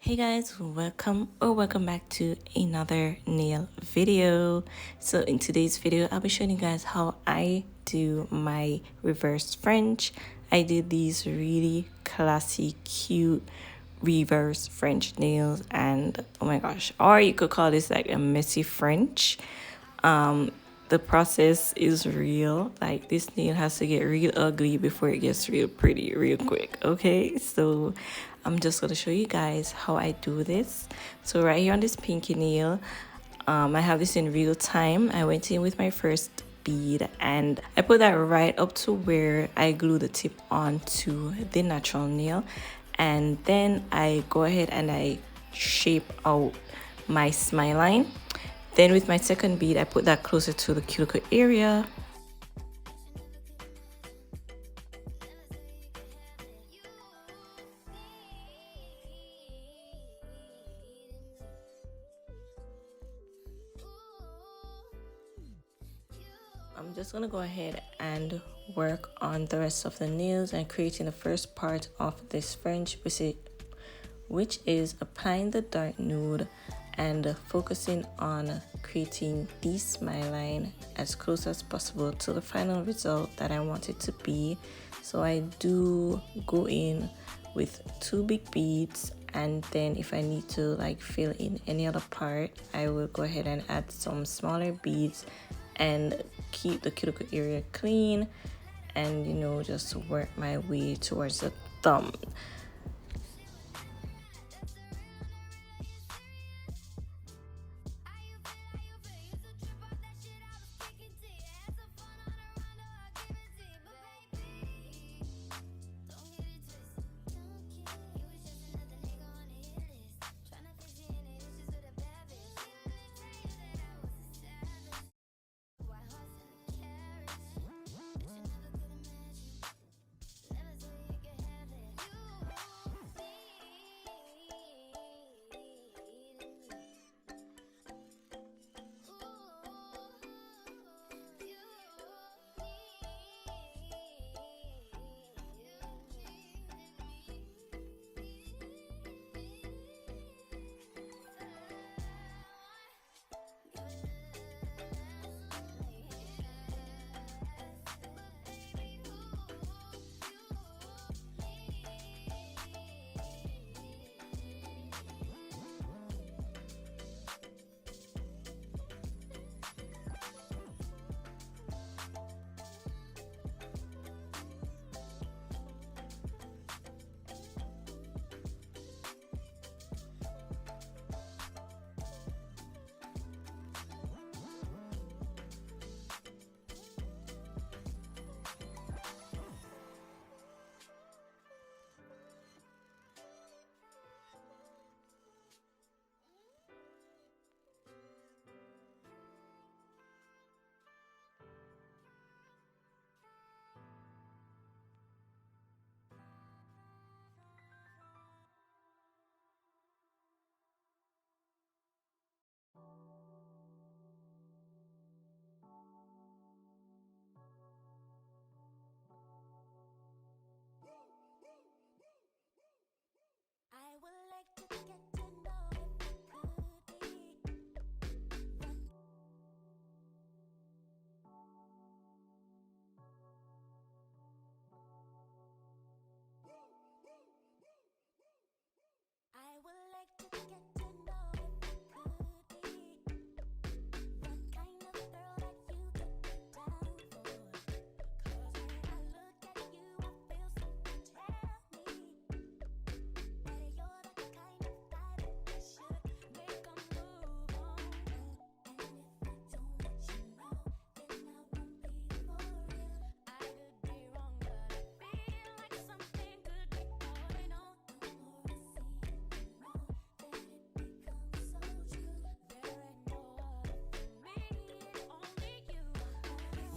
Hey guys, welcome back to another nail video. So in today's video I'll be showing you guys how I do my reverse French. I did these really classy cute reverse French nails, and oh my gosh, or you could call this like a messy French. The process is real. Like, this nail has to get real ugly before it gets real pretty real quick. Okay, so I'm just gonna show you guys how I do this. So right here on this pinky nail, I have this in real time. I went in with my first bead and I put that right up to where I glue the tip onto the natural nail, and then I go ahead and I shape out my smile line. Then with my second bead, I put that closer to the cuticle area. I'm just gonna go ahead and work on the rest of the nails and creating the first part of this French, which is applying the dark nude and focusing on creating the smile line as close as possible to the final result that I want it to be. So I do go in with 2 big beads, and then if I need to like fill in any other part, I will go ahead and add some smaller beads and keep the cuticle area clean, and just work my way towards the thumb.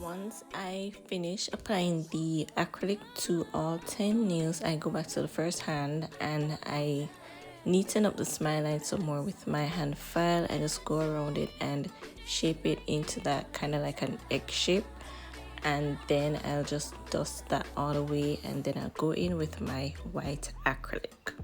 Once I finish applying the acrylic to all 10 nails, I go back to the first hand and I neaten up the smile line some more with my hand file. I just go around it and shape it into that kind of like an egg shape, and then I'll just dust that all the way, and then I'll go in with my white acrylic.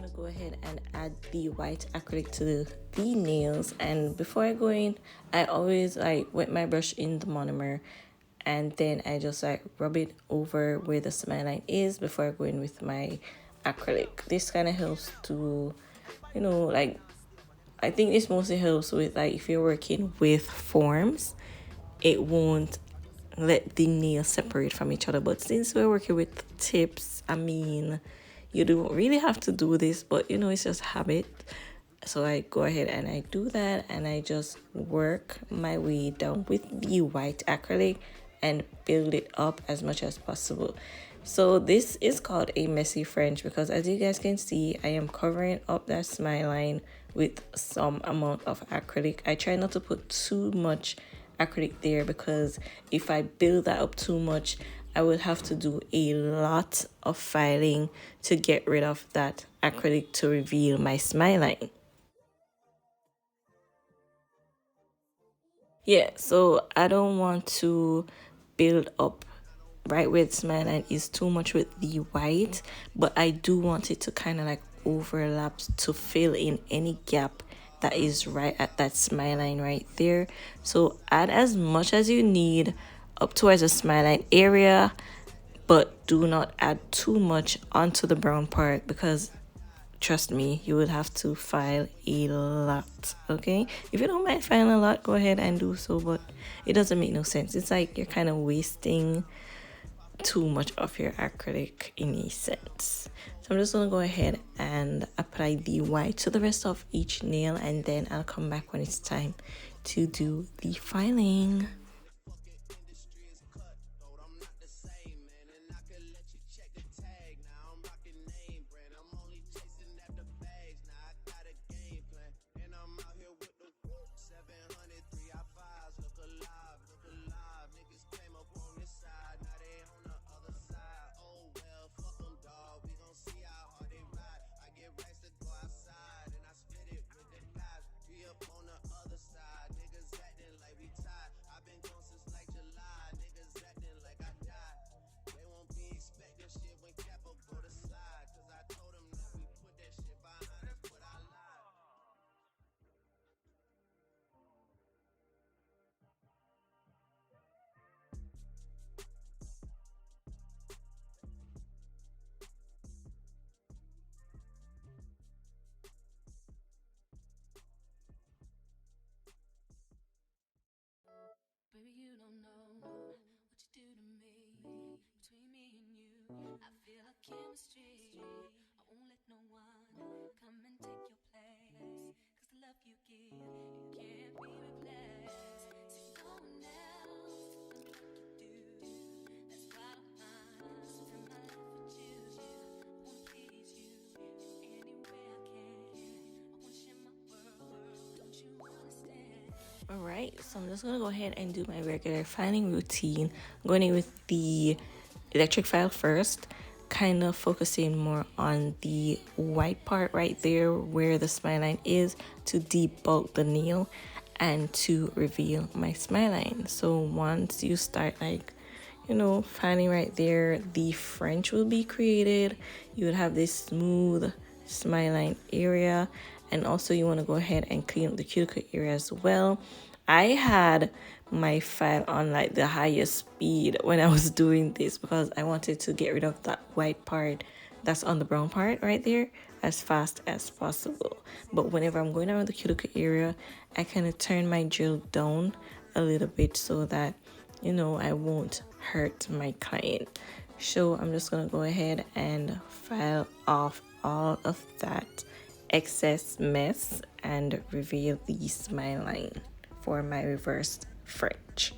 going to go ahead and add the white acrylic to the nails. And before I go in, I always like wet my brush in the monomer, and then I just like rub it over where the smile line is before I go in with my acrylic. This kind of helps to, you know, like, I think this mostly helps with like if you're working with forms, it won't let the nails separate from each other. But since we're working with tips, I mean, you don't really have to do this, but you know, it's just habit. So I go ahead and I do that, and I just work my way down with the white acrylic and build it up as much as possible. So this is called a messy French because, as you guys can see, I am covering up that smile line with some amount of acrylic. I try not to put too much acrylic there because if I build that up too much, I will have to do a lot of filing to get rid of that acrylic to reveal my smile line. Yeah, so I don't want to build up right where the smile line is too much with the white, but I do want it to kind of like overlap to fill in any gap that is right at that smile line right there. So add as much as you need up towards the smile line area, but do not add too much onto the brown part because trust me, you will have to file a lot. Okay, if you don't mind filing a lot, go ahead and do so, but it doesn't make no sense. It's like you're kind of wasting too much of your acrylic in a sense. So I'm just gonna go ahead and apply the white to the rest of each nail, and then I'll come back when it's time to do the filing. Baby, you don't know what you do to me. Between me and you, I feel a chemistry. I won't let no one come and take your place. Cause the love you give, it can't be replaced. See, no one else can do like you do. That's why I spend my life with you. I wanna please you in any way I can. I wanna share my world, don't you understand? Alright, so I'm just gonna go ahead and do my regular filing routine. I'm going in with the electric file first, kind of focusing more on the white part right there where the smile line is to debulk the nail and to reveal my smile line. So once you start like, you know, filing right there, the French will be created. You would have this smooth smile line area, and also you want to go ahead and clean up the cuticle area as well. I had my file on like the highest speed when I was doing this because I wanted to get rid of that white part that's on the brown part right there as fast as possible. But whenever I'm going around the cuticle area, I kind of turn my drill down a little bit so that, you know, I won't hurt my client. So I'm just gonna go ahead and file off all of that excess mess and reveal the smile line for my reversed French.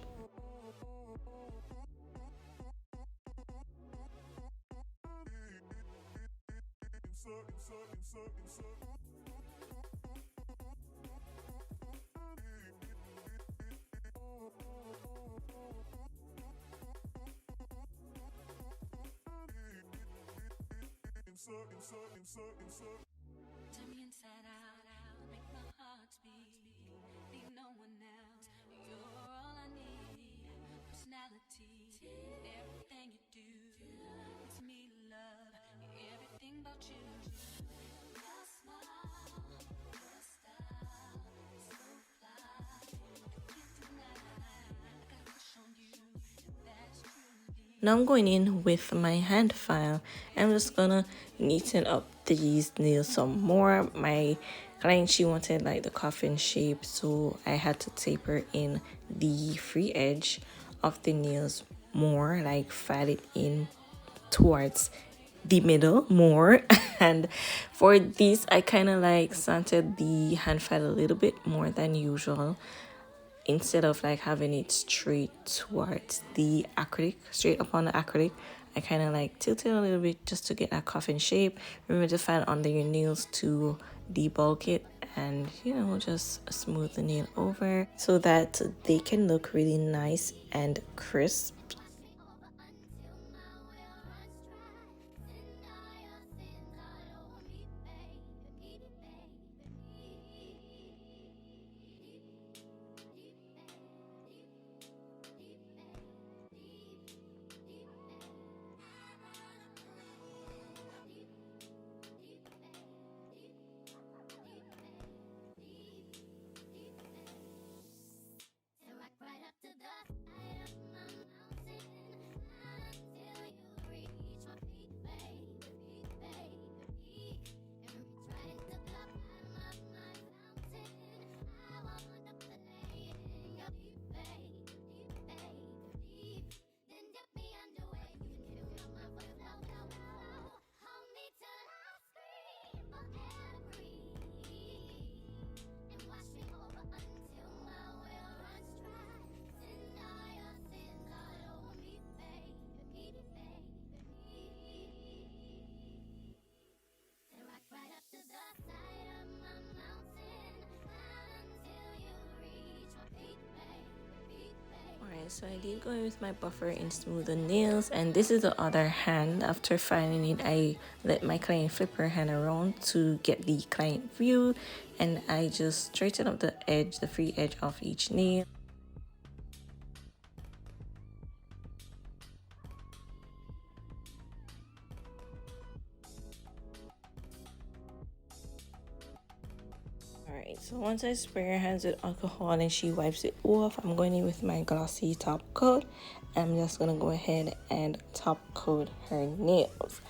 Turn me inside out, make my heart speed. Need no one else, you're all I need. Personality, everything you do. It's me love, everything about you. Now I'm going in with my hand file. I'm just gonna neaten up these nails some more. My client, she wanted like the coffin shape, so I had to taper in the free edge of the nails more, like file it in towards the middle more. And for this, I kind of like slanted the hand file a little bit more than usual, instead of like having it straight towards the acrylic, straight upon the acrylic. I kind of like tilted a little bit just to get that coffin shape. Remember to file under your nails to debulk it, and you know, just smooth the nail over so that they can look really nice and crisp. So I did go in with my buffer and smooth the nails, and this is the other hand. After filing it, I let my client flip her hand around to get the client view, and I just straighten up the edge, the free edge of each nail. Alright, so once I spray her hands with alcohol and she wipes it off, I'm going in with my glossy top coat. I'm just gonna go ahead and top coat her nails.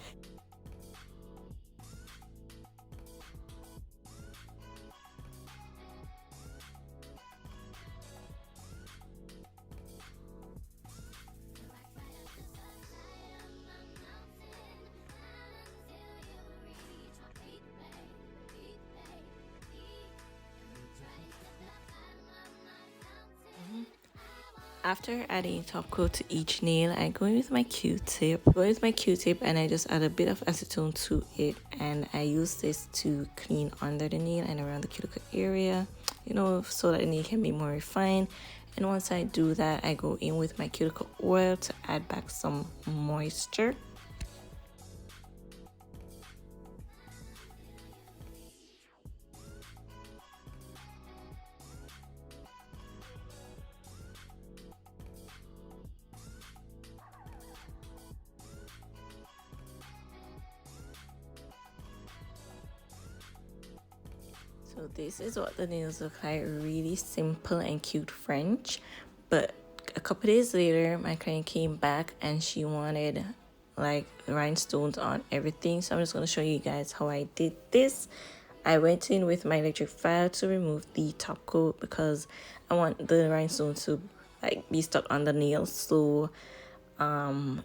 After adding top coat to each nail, I go in with my Q-tip. And I just add a bit of acetone to it, and I use this to clean under the nail and around the cuticle area, you know, so that the nail can be more refined. And once I do that, I go in with my cuticle oil to add back some moisture. So this is what the nails look like, really simple and cute French. But a couple days later, my client came back and she wanted like rhinestones on everything. So I'm just going to show you guys how I did this. I went in with my electric file to remove the top coat because I want the rhinestones to like be stuck on the nails, so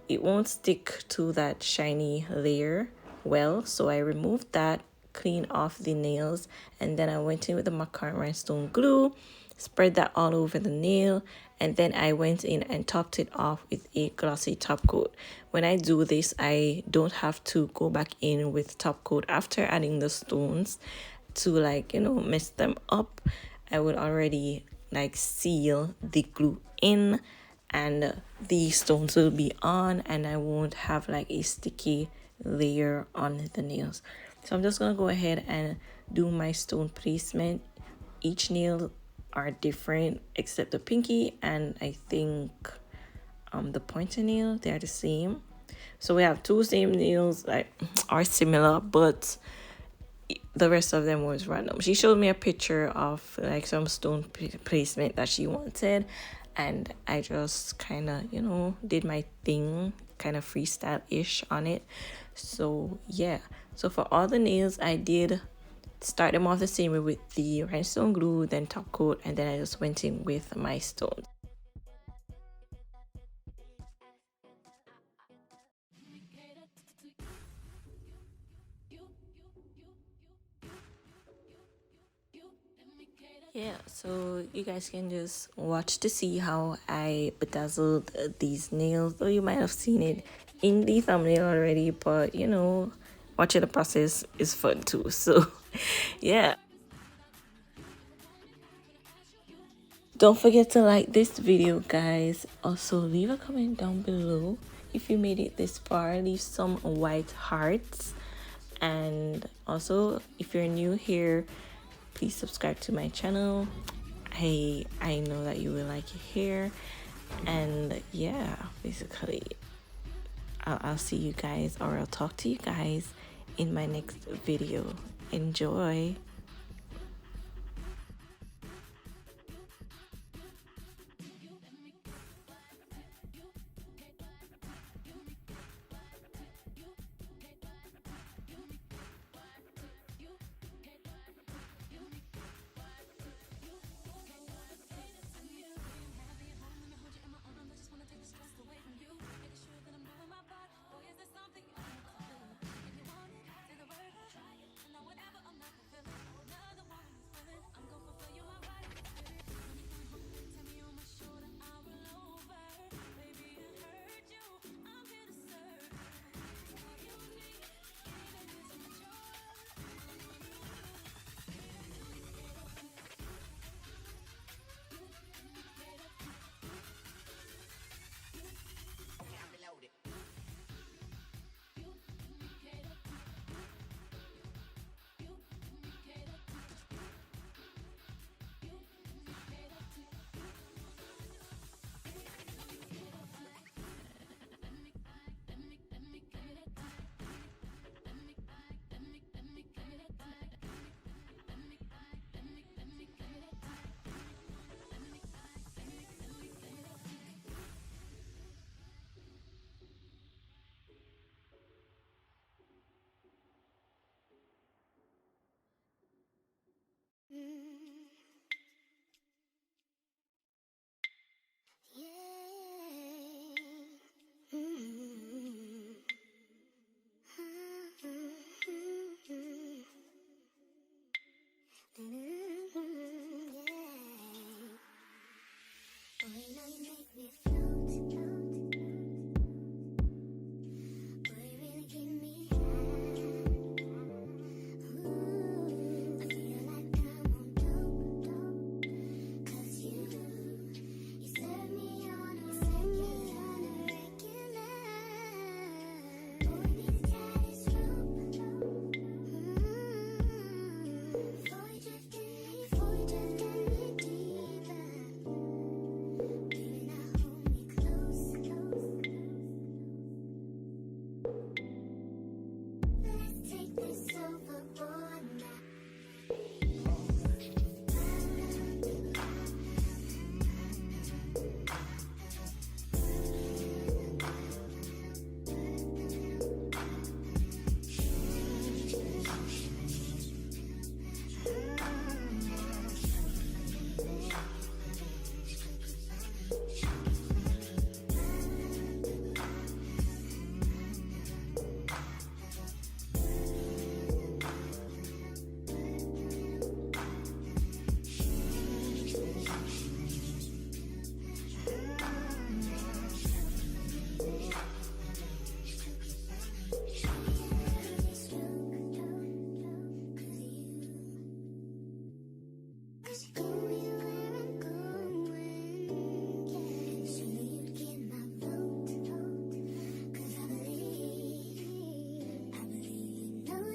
it won't stick to that shiny layer well. So I removed that, clean off the nails, and then I went in with the Makartt rhinestone glue, spread that all over the nail, and then I went in and topped it off with a glossy top coat. When I do this, I don't have to go back in with top coat after adding the stones to like, you know, mess them up. I would already like seal the glue in, and the stones will be on, and I won't have like a sticky layer on the nails. So I'm just gonna go ahead and do my stone placement. Each nail are different except the pinky, and I think the pointer nail, they're the same. So we have two same nails like are similar, but the rest of them was random. She showed me a picture of like some stone placement that she wanted, and I just kind of, you know, did my thing, kind of freestyle-ish on it. So yeah, so for all the nails, I did start them off the same way with the rhinestone glue, then top coat, and then I just went in with my stones. Yeah, so you guys can just watch to see how I bedazzled these nails, though you might have seen it in the thumbnail already, but you know, watching the process is fun too. So yeah. Don't forget to like this video, guys. Also, leave a comment down below if you made it this far. Leave some white hearts. And also, if you're new here, please subscribe to my channel. I know that you will like it here. And yeah, basically, I'll see you guys, or I'll talk to you guys in my next video. Enjoy.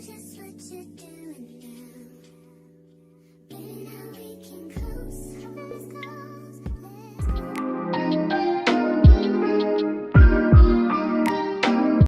Just what you do.